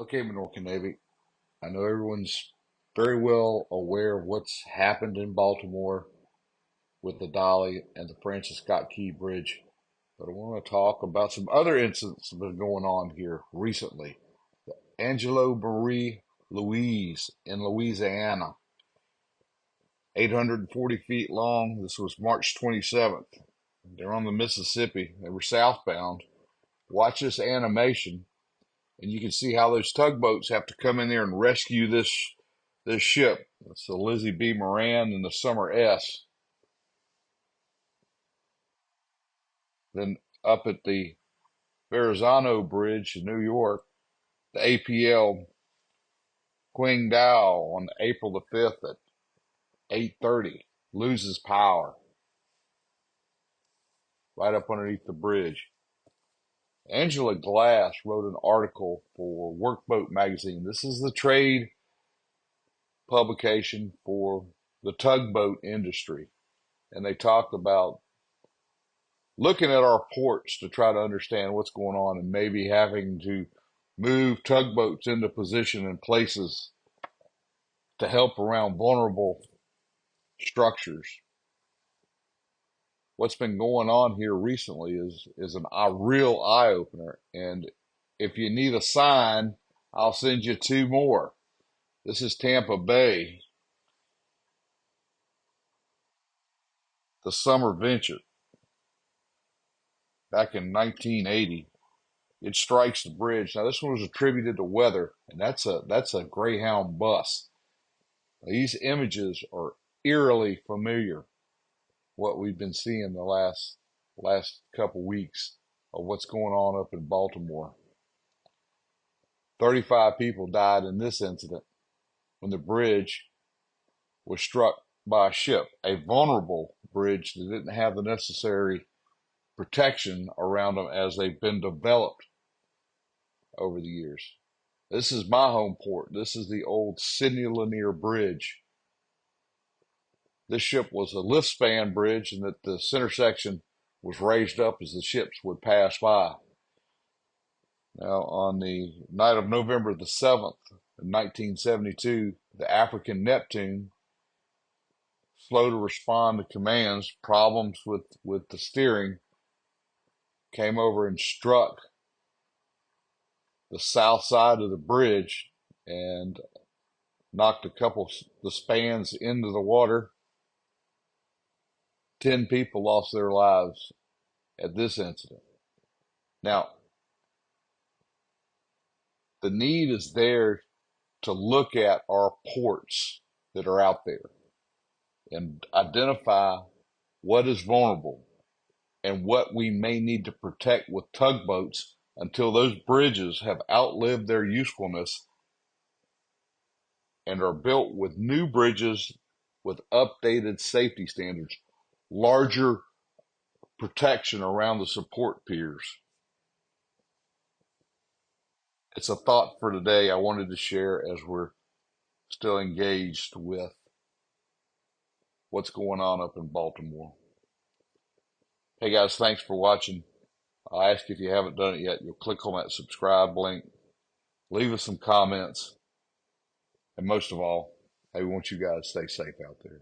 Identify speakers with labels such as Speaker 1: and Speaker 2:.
Speaker 1: Okay, Minorcan Navy. I know everyone's very well aware of what's happened in Baltimore with the DALI and the Francis Scott Key Bridge, but I want to talk about some other incidents that have been going on here recently. Angelo Marie Louise in Louisiana, 840 feet long. This was March 27th. They're on the Mississippi. They were southbound. Watch this animation. And you can see how those tugboats have to come in there and rescue this ship. It's the Lizzie B. Moran and the Summer S. Then up at the Verrazano Bridge in New York, the APL Qingdao on April the 5th at 8:30 loses power right up underneath the bridge. Angela Glass wrote an article for Workboat magazine. This is the trade publication for the tugboat industry. And they talked about looking at our ports to try to understand what's going on and maybe having to move tugboats into position in places to help around vulnerable structures. What's been going on here recently is a real eye-opener. And if you need a sign, I'll send you two more. This is Tampa Bay, the Summer Venture, back in 1980. It strikes the bridge. Now, this one was attributed to weather, and that's a Greyhound bus. These images are eerily familiar. What we've been seeing the last couple weeks of what's going on up in Baltimore. 35 people died in this incident when the bridge was struck by a ship, a vulnerable bridge that didn't have the necessary protection around them as they've been developed over the years. This is my home port. This is the old Sidney Lanier Bridge. This ship was a lift span bridge, and that the center section was raised up as the ships would pass by. Now, on the night of November the 7th, in 1972, the African Neptune, slow to respond to commands, problems with the steering, came over and struck the south side of the bridge and knocked a couple the spans into the water. 10 people lost their lives at this incident. Now, the need is there to look at our ports that are out there and identify what is vulnerable and what we may need to protect with tugboats until those bridges have outlived their usefulness and are built with new bridges with updated safety standards, larger protection around the support piers. It's a thought for today I wanted to share as we're still engaged with what's going on up in Baltimore. Hey guys, thanks for watching. I ask if you haven't done it yet, you'll click on that subscribe link, leave us some comments, and most of all, I want you guys to stay safe out there.